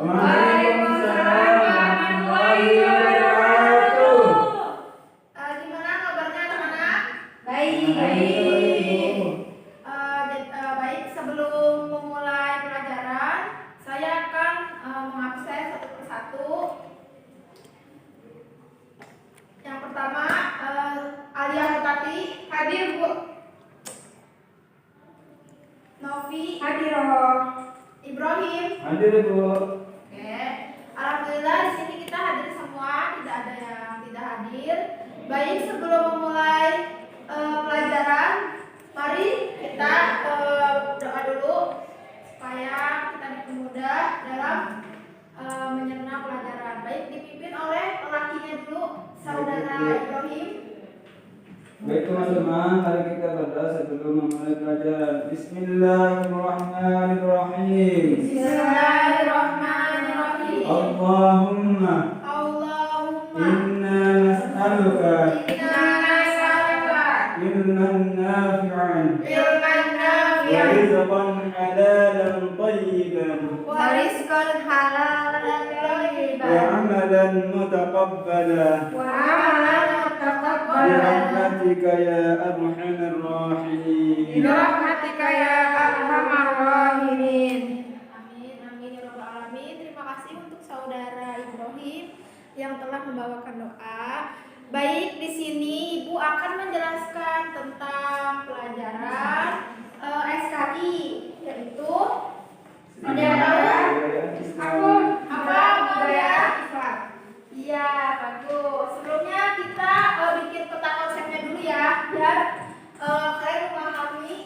Waalaikumsalam warahmatullahi wabarakatuh. Gimana kabarnya anak-anak? Baik. Baik, sebelum memulai pelajaran, saya akan mengabsen satu persatu. Yang pertama, Alia Hutati. Hadir, Bu. Novi. Hadir. Ibrahim. Hadir, Bu. Oke. Alhamdulillah di sini kita hadir semua, tidak ada yang tidak hadir. Baik, sebelum memulai pelajaran, mari kita doa dulu supaya kita dipermudah dalam mencerna pelajaran. Baik, dipimpin oleh lelakinya dulu, saudara Ibrahim. Baik teman-teman, mari kita berdoa sebelum memulai pelajaran. Bismillahirrahmanirrahim. Bismillahirrahmanirrahim. Allahumma inna nas'aluka ilman nafi'an wa rizqan halalan tayyiban Wariskan halal dan wa thayyiban. amalan mutaqabbala birahmatika ya arhamar rahimin. Birahmatika ya arhamar rahimin. Amin, amin ya rabbal alamin. Terima kasih untuk saudara Ibrahim yang telah membawakan doa. Baik, di sini Ibu akan menjelaskan tentang pelajaran SKI, yaitu ada yang tahu? Apa budaya Islam? Iya, bagus. Sebelumnya kita bikin peta konsepnya dulu ya, biar kalian memahami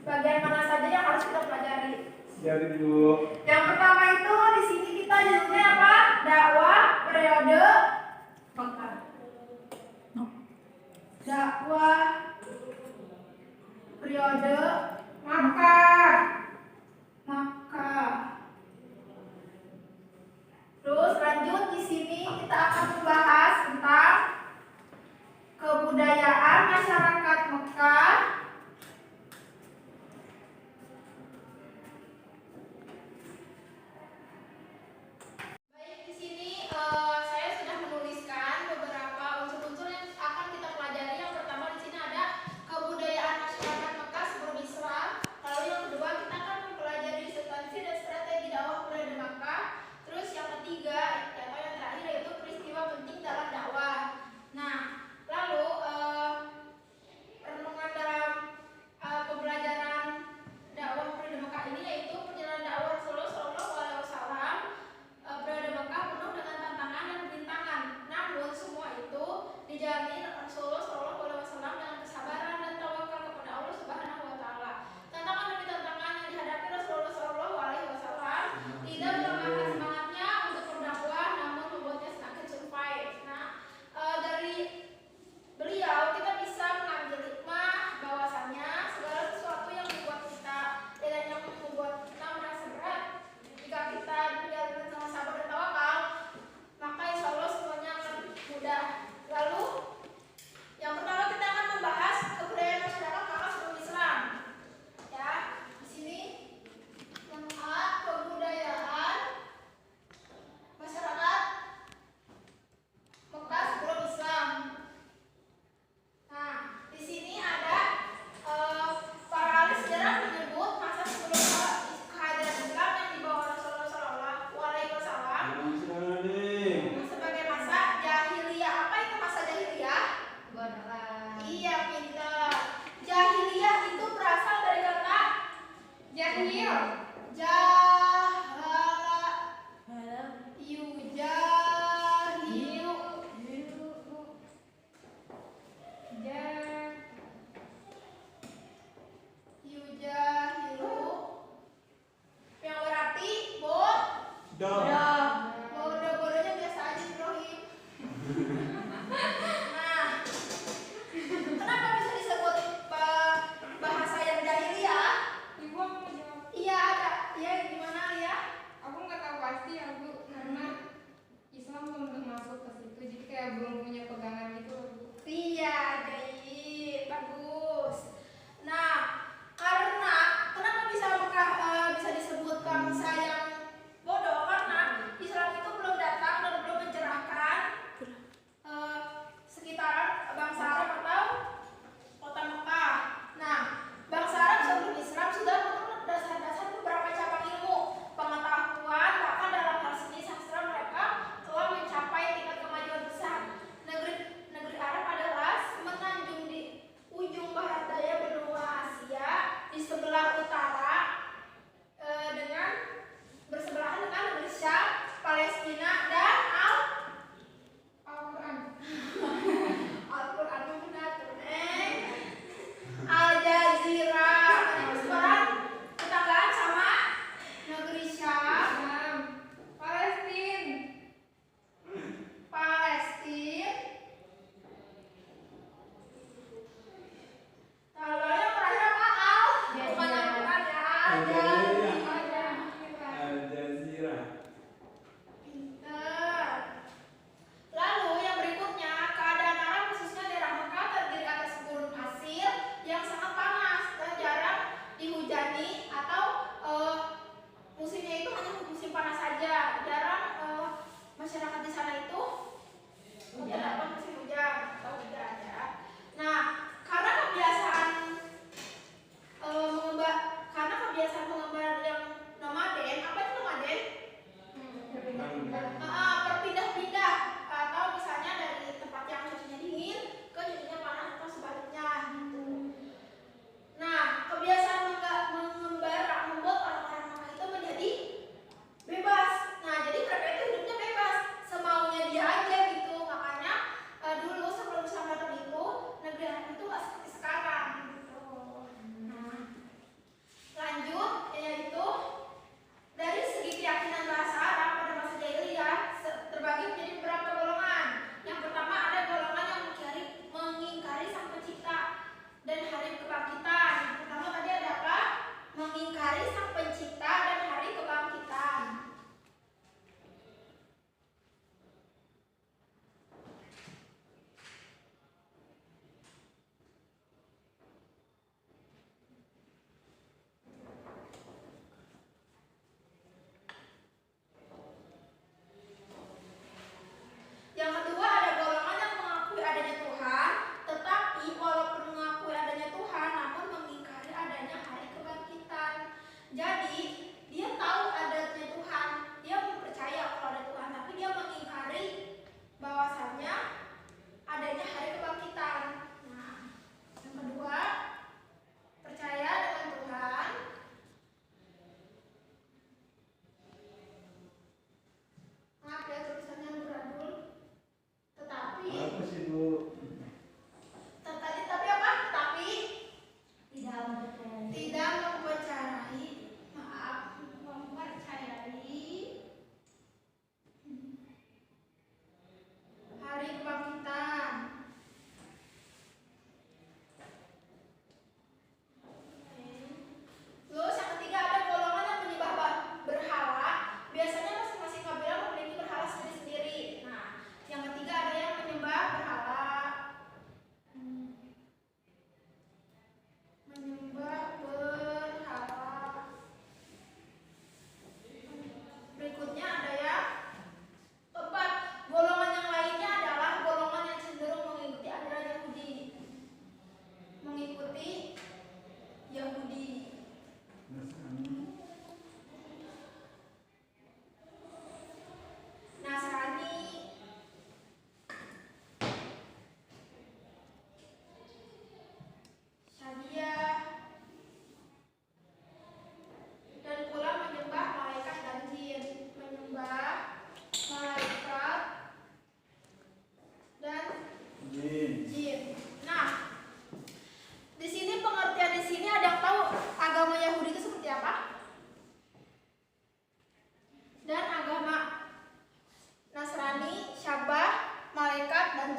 bagian mana saja yang harus kita pelajari. Siap, Bu. Yang pertama itu di sini kita judulnya apa? Dakwah periode Mekah. Dakwah periode Makkah. Terus lanjut di sini kita akan membahas tentang kebudayaan masyarakat Mekah. Baik, di sini saya sudah menuliskan beberapa unsur-unsur yang akan kita pelajari. Yang pertama di sini ada kebudayaan masyarakat Mekah sebelum Islam. Lalu yang kedua kita akan mempelajari substansi dan strategi dakwah periode Mekah. Terus yang ketiga atau yang terakhir yaitu peristiwa penting dalam dakwah. Nah, lalu renungan dalam pembelajaran dakwah periode Mekah ini yaitu perjalanan dakwah Rasulullah SAW. Periode Mekah penuh dengan tantangan dan rintangan. Namun semua itu dijalani Rasulullah SAW dengan kesabaran dan tawakal kepada Allah Subhanahu wa taala. Tantangan demi tantangan yang dihadapi Rasulullah SAW tidak melemahkan semangatnya untuk berdakwah, namun membuatnya semakin survive. Nah, dari beliau kita bisa mengambil hikmah bahwasannya segala sesuatu yang membuat kita merasa berat, jika kita menjalankan dengan sabar dan tawakal, maka insya Allah semuanya akan mudah. Lalu yang pertama kita akan membahas kebudayaan masyarakat Mekah sebelum Islam. Ya, di sini yang A, kebudayaan masyarakat Mekah sebelum Islam. Nah, di sini ada para ahli sejarah menyebut masa sebelum kehadiran Islam yang dibawa Rasulullah SAW sebagai masa jahiliyah. Apa itu masa jahiliyah? Iya, pintar. Jahiliyah itu berasal dari kata jahil. Yujahilu yang berarti bodoh-bodohnya biasa aja, Ibrahim. Nah, kenapa bisa disebut bahasa yang jahiliyah? Ibu mau jawab. Iya, ada. Iya, gimana ya? Aku nggak tahu pasti ya Bu, karena Islam belum masuk ke situ, jadi kayak belum punya pegangan gitu loh Bu. Iya, baik, bagus. Nah,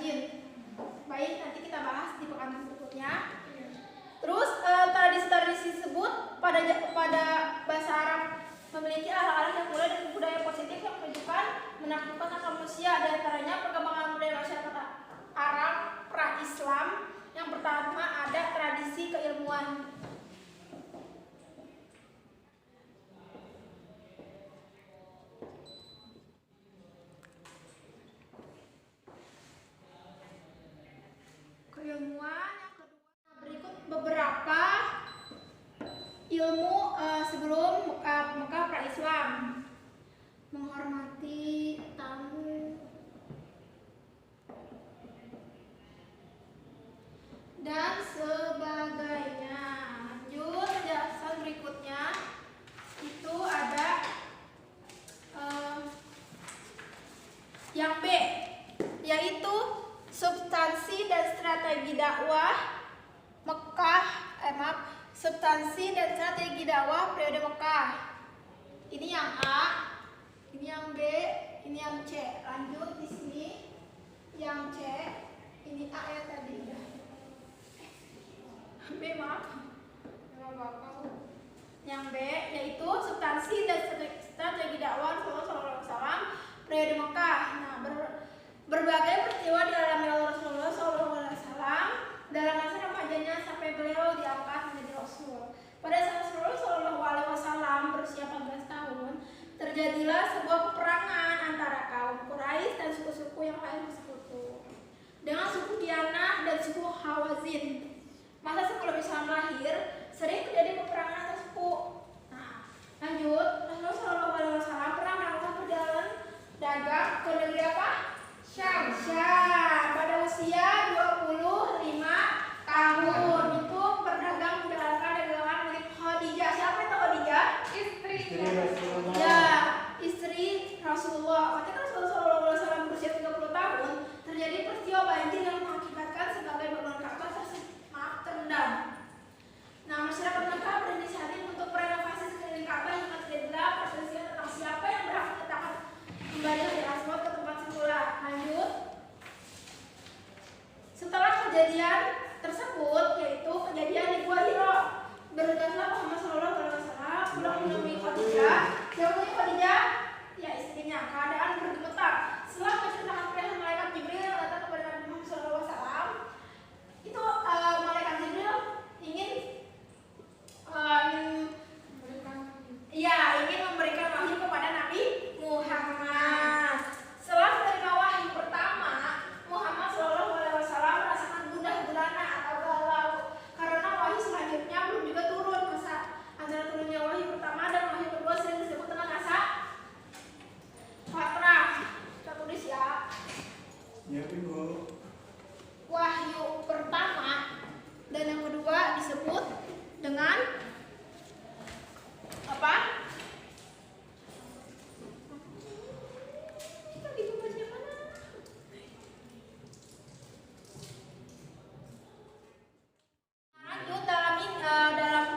Hawazin. Baik, nanti kita bahas di pekan berikutnya. Terus tradisi-tradisi tersebut pada bahasa Arab memiliki arah-arah yang mulai dari budaya positif yang menunjukkan menaklukkan akal manusia. Di antaranya perkembangan budaya masyarakat Arab pra-Islam. Yang pertama ada tradisi keilmuan. Keilmuan yang kedua, berikut beberapa ilmu sebelum Mekah pra-Islam. Menghormati tamu dan sebagainya. Lanjut, penjelasan berikutnya itu ada yang B, yaitu substansi dan strategi dakwah substansi dan strategi dakwah periode Mekah. Ini yang A, ini yang B, ini yang C. Lanjut di sini yang C, ini A ya tadi udah. B maaf. Yang B yaitu substansi dan strategi dakwah Rasulullah SAW periode Mekah. Nah, berbagai peristiwa dialami oleh Rasulullah SAW dalam masa remajanya sampai beliau diangkat menjadi Rasul. Pada saat Rasulullah SAW berusia 14 tahun, terjadilah sebuah peperangan antara kaum Quraisy dan suku-suku yang lain bersekutu dengan suku Diyanah dan suku Hawazin. Masa sebelum Islam lahir, sering terjadi peperangan antar suku. Nah, lanjut, Rasulullah SAW pernah melakukan perjalanan dagang ke negeri apa? Syam. Pada usia 25 tahun itu berdagang menjalankan dagangan milik Khadijah. Siapa itu Khadijah? Istri Rasulullah. Ya, istri Rasulullah. Ketika Rasulullah SAW berusia 30 tahun, terjadi peristiwa banjir yang mengakibatkan sebagian bangunan Ka'bah terendam. Nah, masyarakat Mekah berinisiatif untuk renovasi sekeliling Ka'bah hingga terjadilah perselisihan tentang siapa yang berhak menetapkan kembali Hajar Aswad ke tempat semula. Lanjut. Setelah kejadian tersebut, yaitu kejadian di Gua Hira, bergegaslah Muhammad SAW pulang menemui Khadijah. Siapa itu Khadijah? Ya, istrinya. Keadaan bergemetar. Setelah menceritakan perihal malaikat Jibril yang datang kepada Nabi Muhammad SAW, itu malaikat Jibril ingin memberikan wahyu kepada Nabi Muhammad. Setelah menerima wahyu pertama, Muhammad SAW merasakan gundah gulana atau galau karena wahyu selanjutnya belum juga turun. Masa antara turunnya wahyu pertama dan wahyu kedua sering disebut dengan masa fatrah. Kita tulis ya. Ya, Ibu. Wahyu pertama dan yang kedua disebut dengan apa? Kita dibacanya mana? Lanjut dalam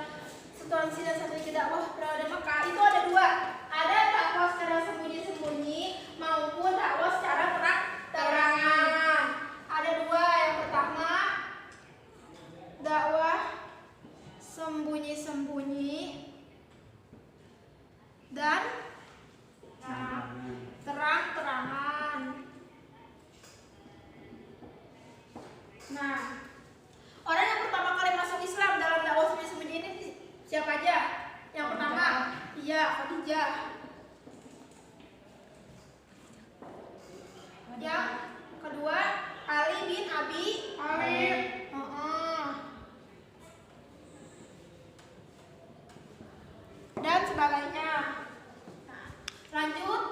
situasi dan strategi dakwah periode Mekah itu ada dua. Ada dakwah secara sembunyi-sembunyi maupun dakwah secara terang-terangan. Ada dua. Yang pertama dakwah sembunyi-sembunyi dan terang-terangan. Nah, orang yang pertama kali masuk Islam dalam dakwah sembunyi-sembunyi ini siapa aja? Yang pertama, iya Khadijah. Yang kedua, Ali bin Abi Thalib. Dan sebagainya. Nah, lanjut,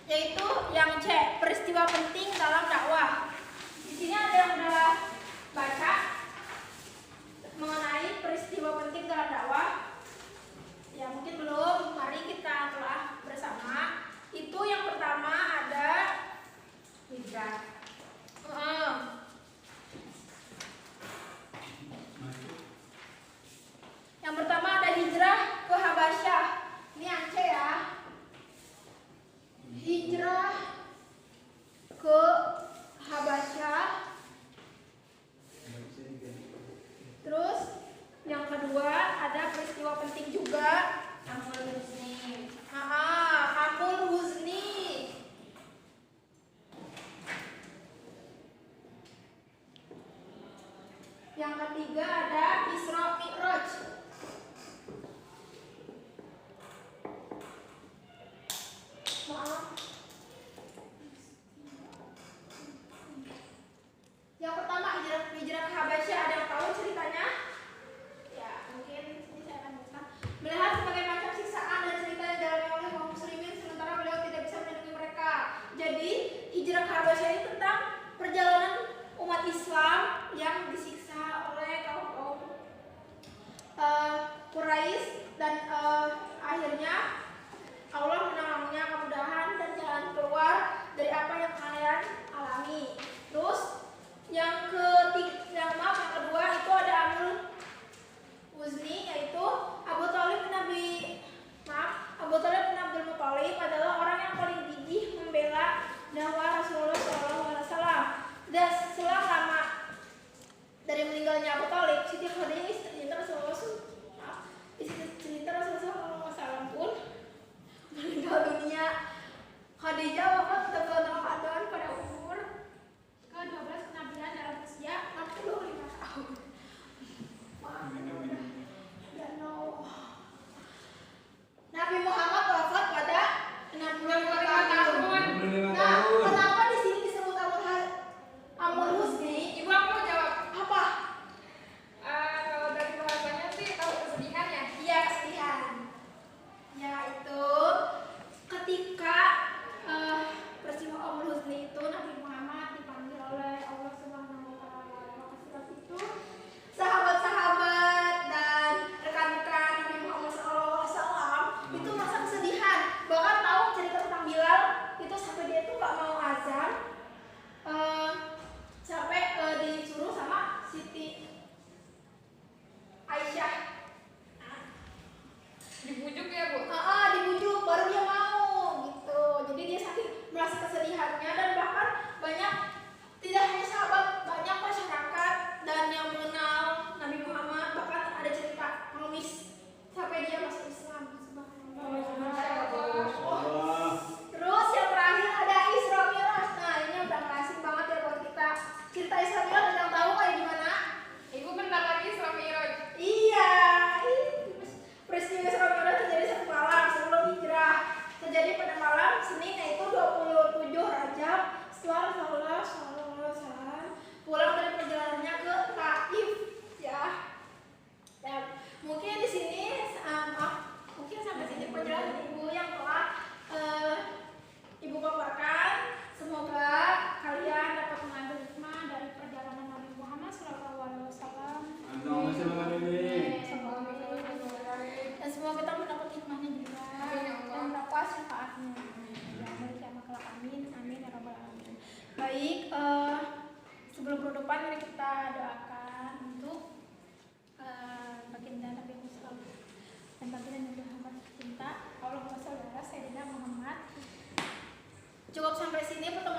yaitu yang C, peristiwa penting dalam dakwah. Di sini ada yang udah baca mengenai peristiwa penting dalam dakwah. Ya mungkin belum, mari kita telah bersama. Itu yang pertama ada hijrah. Yang pertama ada hijrah ke Habasyah. Ini yang C ya. Hijrah ke Yang ketiga ada Isra Mi'raj. Maaf. Yang pertama hijrah ke Habasyah, ada yang tahu ceritanya? Ya, mungkin ini saya akan buka. Melihat sebagai macam siksaan dan cerita yang dialami oleh kaum muslimin sementara beliau tidak bisa melindungi mereka. Jadi, hijrah ke Habasyah ini tentang perjalanan umat Islam yang disiksa oleh kaum Quraisy dan akhirnya Allah menolongnya kemudahan dan jalan keluar dari apa yang kalian alami. Terus yang kedua itu ada Amrul Huzni, yaitu Abu Thalib bin Abdul Muthalib adalah orang yang paling gigih membela dakwah Rasulullah SAW. Dan selang lama dari meninggalnya Abu Thalib, Siti Khadijah istri Rasulullah SAW pun meninggal dunia. Khadijah wafat pada bulan Ramadan pada umur ke-12 kenabian dalam usia 65 tahun. Nabi Muhammad wafat pada 65 tahun. Nah, kenapa di sini disebut Amrul Huzni? Ibu aku mau jawab. Apa? Kalau dari bahasanya sih tahu kesedihan ya. Iya, kesedihan. Yaitu ketika peristiwa Amrul Huzni itu Nabi Muhammad dipanggil oleh Allah Subhanahu wa taala. Waktu itu sahabat-sahabat dan rekan-rekan Nabi Muhammad SAW itu masa kesedihan. Bahkan tahu cerita tentang Bilal itu sampai dia itu gak mau azan, sampai disuruh sama Siti Aisyah. Dibujuk ya, Bu? Dibujuk baru dia mau gitu. Jadi dia saking merasa kesedihannya, dan bahkan banyak, tidak hanya sahabat, banyak masyarakat dan yang mengenal Nabi Muhammad, bahkan ada cerita pengemis sampai dia masuk Islam. Terus yang terakhir ada Isra Mi'raj. Nah, ini udah asing banget ya buat kita. Cerita Isra Mi'raj ada yang tahu kayak gimana? Ibu bentar lagi Isra Mi'raj. Iya, peristiwa Isra Mi'raj terjadi satu malam sebelum hijrah. Terjadi pada malam Senin, yaitu 27 Rajab setelah Rasulullah SAW pulang dari perjalanannya ke Taif. Ya, mungkin di sini mungkin sampai sini perjalanan ibu yang telah ibu paparkan. Semoga kalian dapat mengambil hikmah dari perjalanan Nabi Muhammad SAW. Dan semoga kita mendapat hikmahnya juga dan mendapat syafaatnya. Ya, dari kiamat kelak, amin, amin ya rabbal alamin. Baik, sebelum penutupan mari kita doakan untuk baginda Nabi Muhammad dan baginda Nabi Muhammad cinta. Allahumma sholli ala sayyidina Muhammad. Cukup sampai sini pertemuan